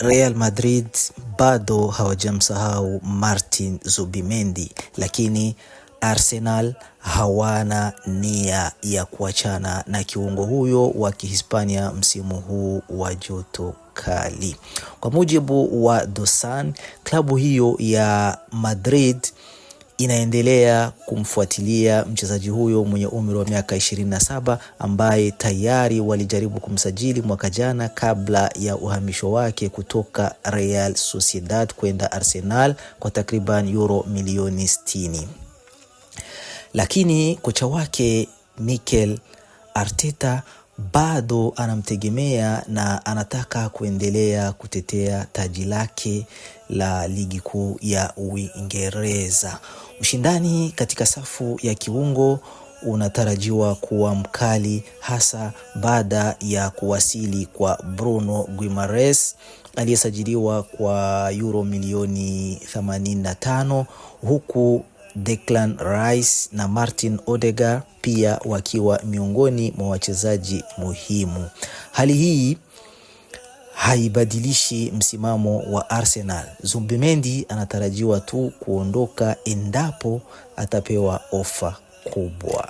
Real Madrid bado hawajamsahau Martin Zubimendi, lakini Arsenal hawana nia ya kuachana na kiungo huyo wa Kihispania msimu huu wa joto kali. Kwa mujibu wa The Sun, klabu hiyo ya Madrid inaendelea kumfuatilia mchezaji huyo mwenye umri wa miaka 27 ambaye tayari walijaribu kumsajili mwaka jana kabla ya uhamisho wake kutoka Real Sociedad kwenda Arsenal kwa takriban euro milioni 60. Lakini kocha wake Mikel Arteta bado anamtegemea na anataka kuendelea kutetea taji lake la ligi kuu ya Uingereza. Ushindani katika safu ya kiungo unatarajiwa kuwa mkali, hasa baada ya kuwasili kwa Bruno Guimaraes aliyesajiliwa kwa euro milioni 85, huku Declan Rice na Martin Odegaard pia wakiwa miongoni mwa wachezaji muhimu. Hali hii haibadilishi msimamo wa Arsenal. Zubimendi anatarajiwa tu kuondoka endapo atapewa ofa kubwa.